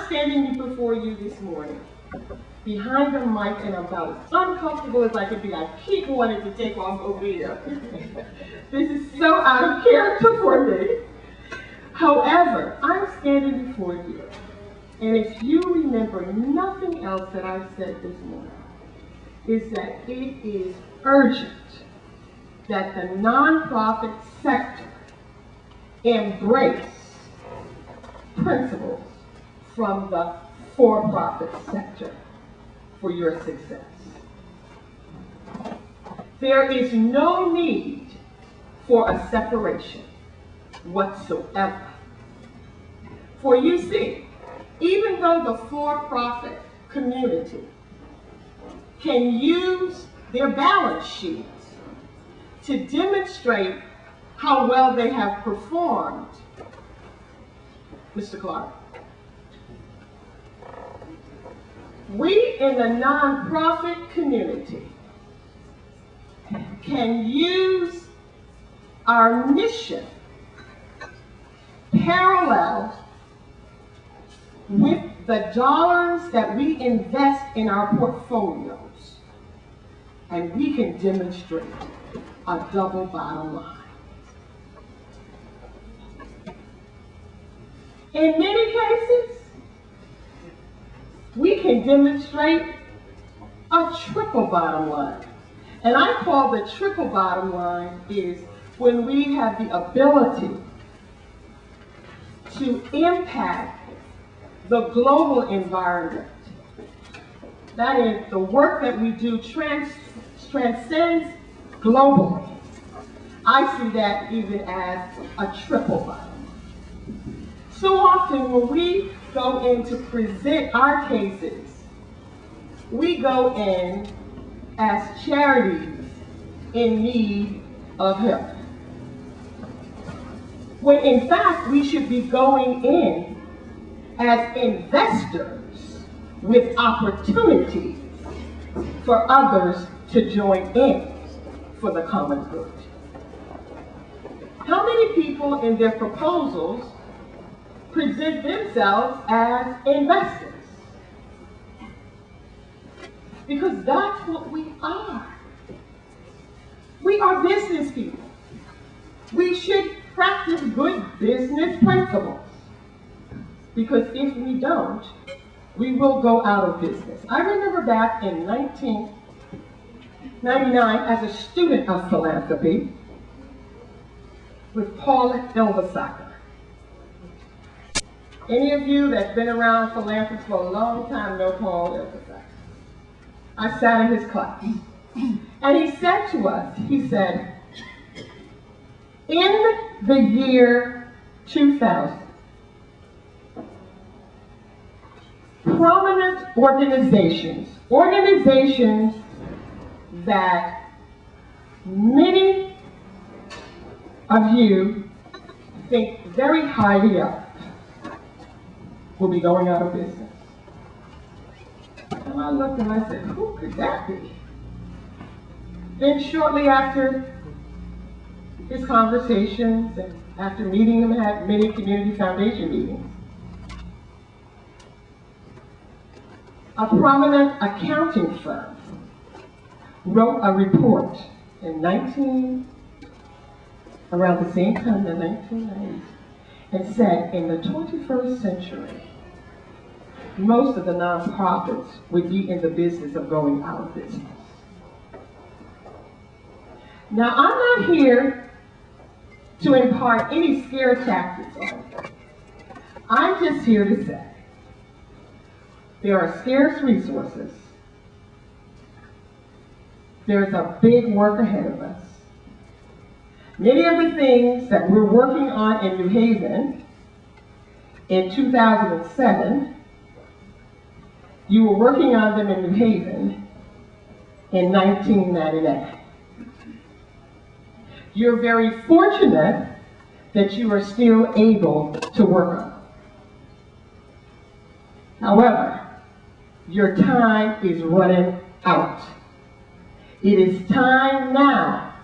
standing before you this morning, behind the mic, and I'm about as uncomfortable as I can be. I keep wanting to take off over here. This is so out of character for me. However, I'm standing before you, and if you remember nothing else that I've said this morning, is that it is urgent that the nonprofit sector embrace principles from the for-profit sector for your success. There is no need for a separation whatsoever. For you see, even though the for-profit community can use their balance sheets to demonstrate how well they have performed, Mr. Clark, we in the nonprofit community can use our mission parallel with the dollars that we invest in our portfolios, and we can demonstrate a double bottom line. In many cases, we can demonstrate a triple bottom line. And I call the triple bottom line is when we have the ability to impact the global environment. That is, the work that we do transcends globally. I see that even as a triple bottom. So often when we go in to present our cases, we go in as charities in need of help, when in fact we should be going in as investors with opportunities for others to join in for the common good. How many people in their proposals present themselves as investors? Because that's what we are. We are business people. We should practice good business principles. Because if we don't, we will go out of business. I remember back in 1999 as a student of philanthropy with Paul Elversacker. Any of you that's been around philanthropy for a long time know Paul Elversacker. I sat in his class. And he said to us, he said, in the year 2000, prominent organizations that many of you think very highly of will be going out of business. And I looked and I said, who could that be? Then shortly after his conversations and after meeting him at many community foundation meetings, a prominent accounting firm wrote a report in around the same time, the 1990s, and said in the 21st century, most of the nonprofits would be in the business of going out of business. Now, I'm not here to impart any scare tactics on you. I'm just here to say there are scarce resources. There's a big work ahead of us. Many of the things that we're working on in New Haven in 2007, you were working on them in New Haven in 1999. You're very fortunate that you are still able to work on them. However, your time is running out. It is time now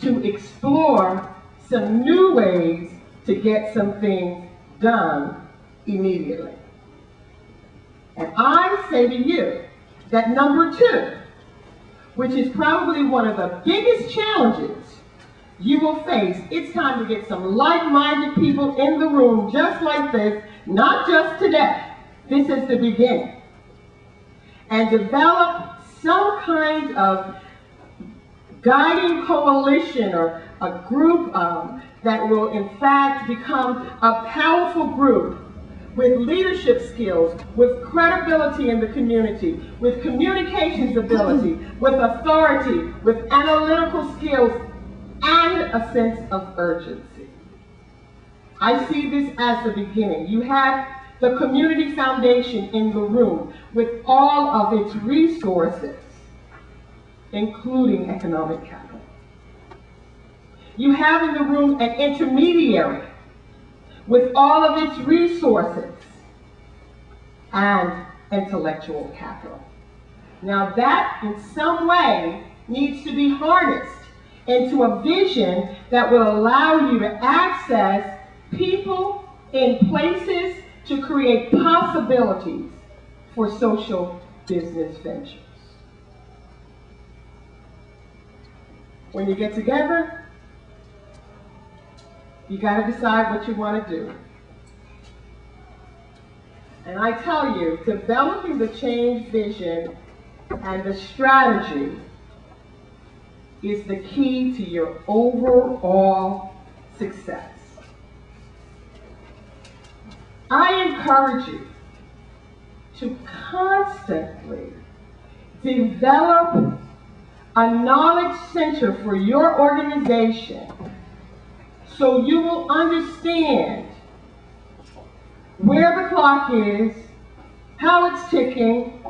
to explore some new ways to get some things done immediately. And I say to you that number two, which is probably one of the biggest challenges you will face, it's time to get some like-minded people in the room just like this, not just today. This is the beginning. And develop some kind of guiding coalition or a group that will in fact become a powerful group with leadership skills, with credibility in the community, with communications ability, with authority, with analytical skills, and a sense of urgency. I see this as the beginning. You have the community foundation in the room with all of its resources, including economic capital. You have in the room an intermediary with all of its resources and intellectual capital. Now that, in some way, needs to be harnessed into a vision that will allow you to access people in places to create possibilities for social business ventures. When you get together, you got to decide what you want to do. And I tell you, developing the change vision and the strategy is the key to your overall success. I encourage you to constantly develop a knowledge center for your organization so you will understand where the clock is, how it's ticking,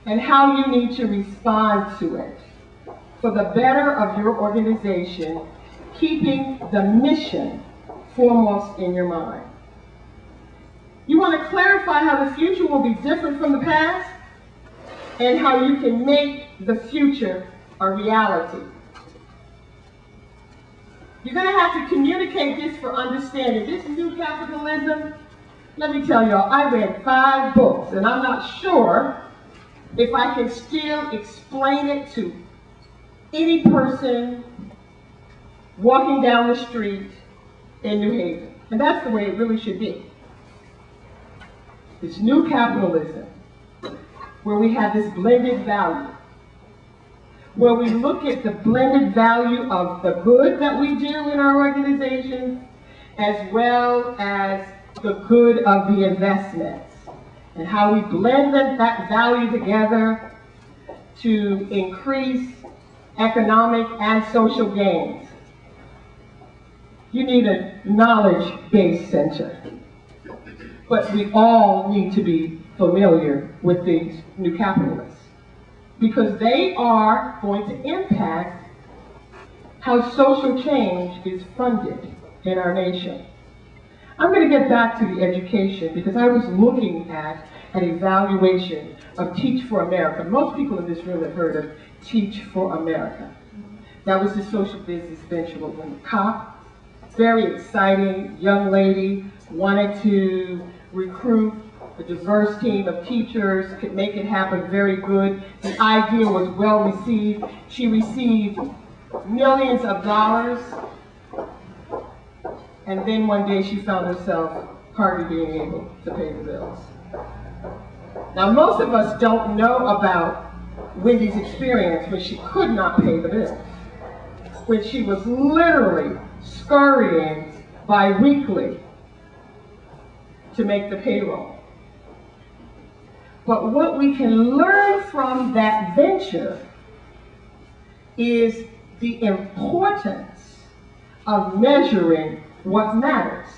and how you need to respond to it for the better of your organization, keeping the mission foremost in your mind. You want to clarify how the future will be different from the past and how you can make the future a reality. You're going to have to communicate this for understanding. This new capitalism, let me tell y'all, I read 5 books, and I'm not sure if I can still explain it to any person walking down the street in New Haven. And that's the way it really should be. This new capitalism, where we have this blended value, where we look at the blended value of the good that we do in our organizations, as well as the good of the investments, and how we blend that value together to increase economic and social gains. You need a knowledge-based center. But we all need to be familiar with these new capitalists, because they are going to impact how social change is funded in our nation. I'm going to get back to the education, because I was looking at an evaluation of Teach for America. Most people in this room have heard of Teach for America. That was the social business venture with Linda Kopp. Very exciting young lady, wanted to recruit a diverse team of teachers, could make it happen very good. The idea was well received. She received millions of dollars, and then one day she found herself hardly being able to pay the bills. Now, most of us don't know about Wendy's experience when she could not pay the bills, when she was literally scurrying bi-weekly to make the payroll. But what we can learn from that venture is the importance of measuring what matters.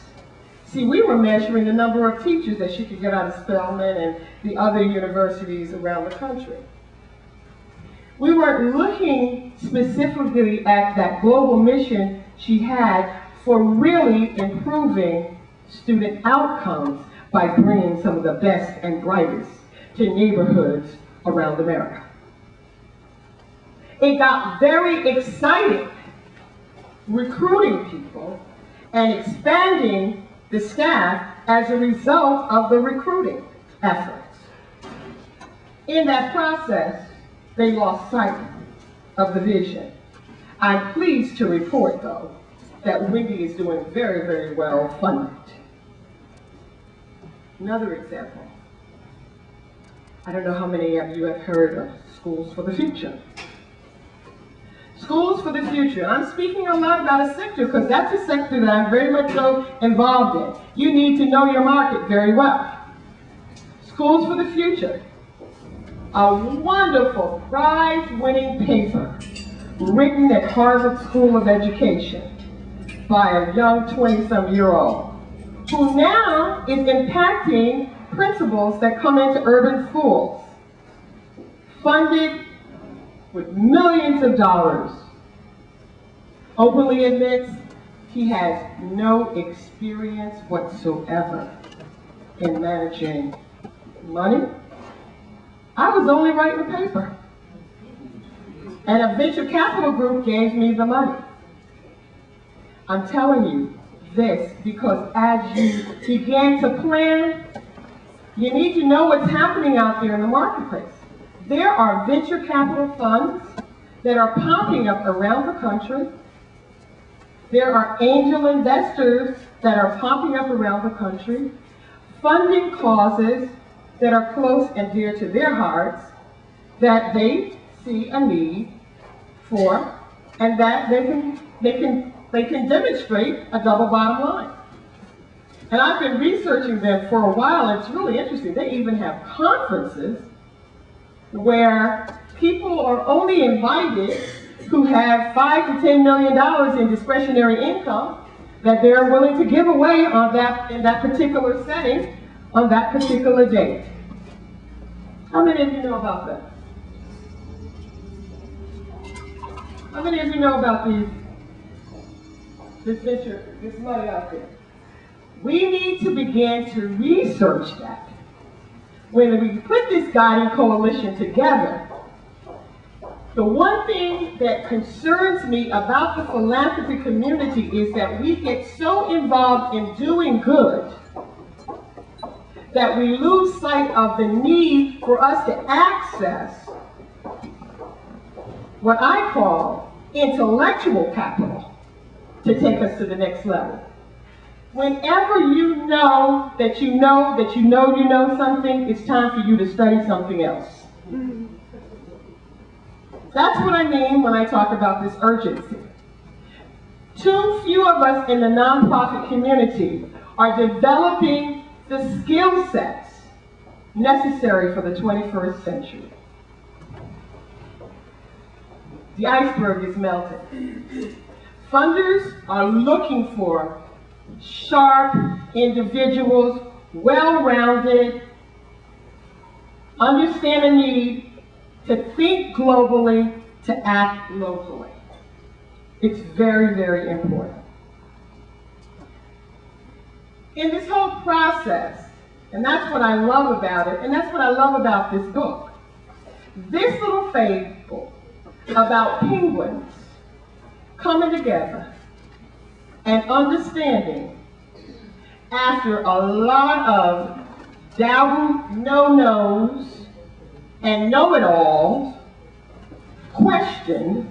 See, we were measuring the number of teachers that she could get out of Spelman and the other universities around the country. We weren't looking specifically at that global mission she had for really improving student outcomes by bringing some of the best and brightest to neighborhoods around America. It got very exciting recruiting people and expanding the staff as a result of the recruiting efforts. In that process, they lost sight of the vision. I'm pleased to report, though, that Wendy is doing very, very well funded. Another example. I don't know how many of you have heard of Schools for the Future. Schools for the Future. I'm speaking a lot about a sector because that's a sector that I'm very much so involved in. You need to know your market very well. Schools for the Future. A wonderful prize-winning paper written at Harvard School of Education by a young 20-some-year-old who now is impacting principals that come into urban schools, funded with millions of dollars. Openly admits he has no experience whatsoever in managing money. I was only writing a paper. And a venture capital group gave me the money. I'm telling you this because as you begin to plan, you need to know what's happening out there in the marketplace. There are venture capital funds that are popping up around the country. There are angel investors that are popping up around the country, funding causes that are close and dear to their hearts, that they see a need for, and that they can demonstrate a double bottom line. And I've been researching them for a while, and it's really interesting. They even have conferences where people are only invited who have $5 to $10 million in discretionary income that they're willing to give away on that in that particular setting on that particular date. How many of you know about that? How many of you know about this venture, this money out there? We need to begin to research that. When we put this guiding coalition together, the one thing that concerns me about the philanthropy community is that we get so involved in doing good that we lose sight of the need for us to access what I call intellectual capital to take us to the next level. Whenever you know that you know that you know something, it's time for you to study something else. That's what I mean when I talk about this urgency. Too few of us in the nonprofit community are developing the skill sets necessary for the 21st century. The iceberg is melting. Funders are looking for sharp individuals, well-rounded, understand the need to think globally, to act locally. It's very, very important. In this whole process, and that's what I love about it, and that's what I love about this book, this little fable about penguins coming together and understanding after a lot of doubting no-nos and know-it-alls questioned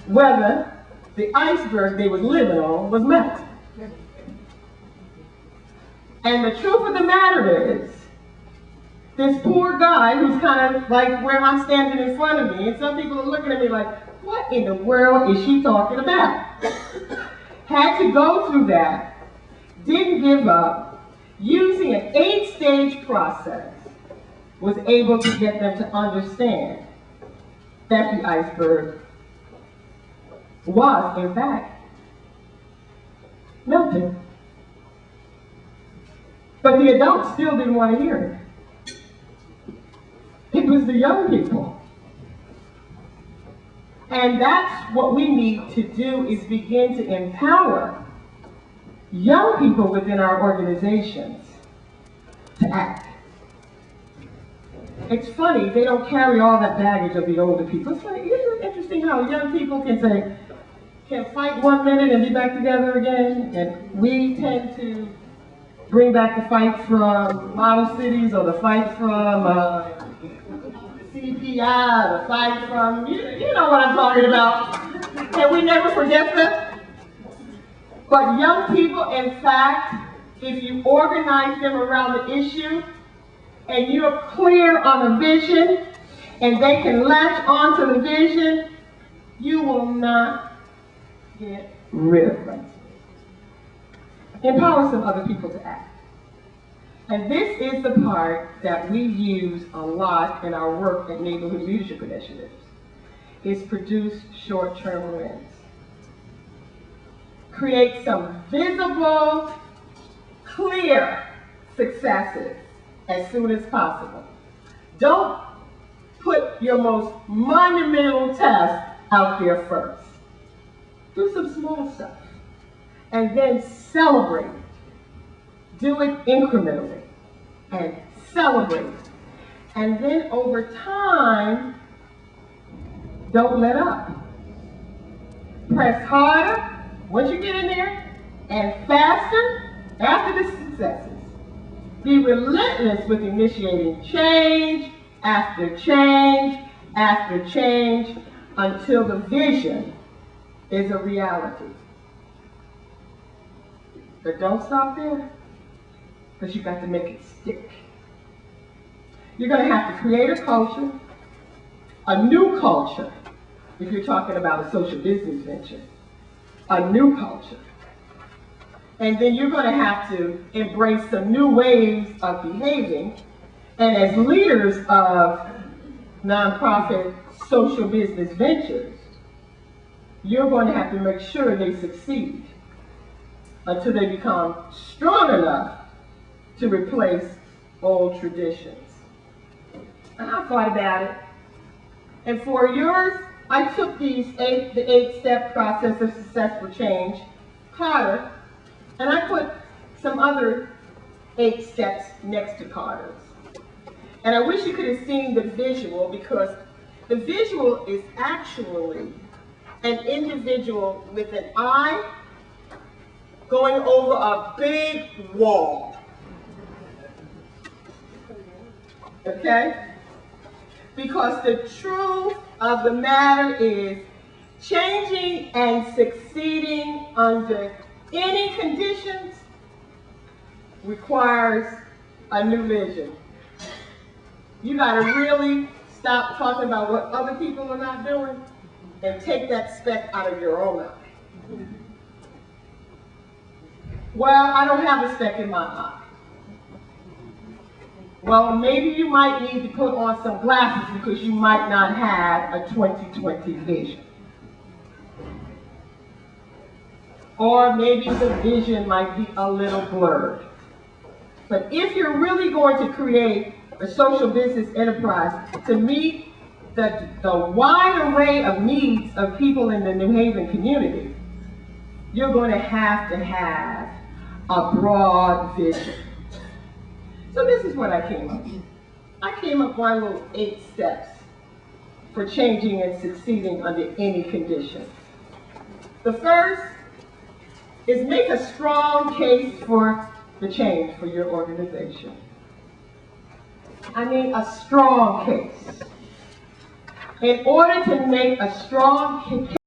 whether the iceberg they was living on was melting. And the truth of the matter is, this poor guy who's kind of like where I'm standing in front of me, and some people are looking at me like, what in the world is she talking about? Had to go through that, didn't give up, using an 8-stage process, was able to get them to understand that the iceberg was, in fact, melting. But the adults still didn't want to hear it. It was the young people. And that's what we need to do, is begin to empower young people within our organizations to act. It's funny, they don't carry all that baggage of the older people. It's funny, isn't it interesting how young people can fight 1 minute and be back together again, and we tend to bring back the fight from Model Cities, or the fight from CPI, the fight from, you know what I'm talking about. And we never forget them. But young people, in fact, if you organize them around the issue, and you're clear on a vision, and they can latch onto the vision, you will not get rid of them. Empower some other people to act. And this is the part that we use a lot in our work at Neighborhood Leadership Initiatives, is produce short-term wins. Create some visible, clear successes as soon as possible. Don't put your most monumental task out there first. Do some small stuff and then celebrate it. Do it incrementally and celebrate it. And then over time, don't let up. Press harder once you get in there, and faster after the successes. Be relentless with initiating change after change after change until the vision is a reality. But don't stop there, because you got to make it stick. You're going to have to create a culture, a new culture, if you're talking about a social business venture, a new culture. And then you're going to have to embrace some new ways of behaving. And as leaders of nonprofit social business ventures, you're going to have to make sure they succeed until they become strong enough to replace old traditions. And I thought about it. And for yours, I took the 8-step process of successful change, Carter, and I put some other 8 steps next to Carter's. And I wish you could have seen the visual, because the visual is actually an individual with an eye going over a big wall. Okay? Because the truth of the matter is, changing and succeeding under any conditions requires a new vision. You got to really stop talking about what other people are not doing and take that speck out of your own eye. Well, I don't have a speck in my eye. Well, maybe you might need to put on some glasses, because you might not have a 20/20 vision. Or maybe the vision might be a little blurred. But if you're really going to create a social business enterprise to meet the wide array of needs of people in the New Haven community, you're going to have a broad vision. So this is what I came up with. I came up with my little 8 steps for changing and succeeding under any condition. The first is make a strong case for the change for your organization. I mean a strong case. In order to make a strong case,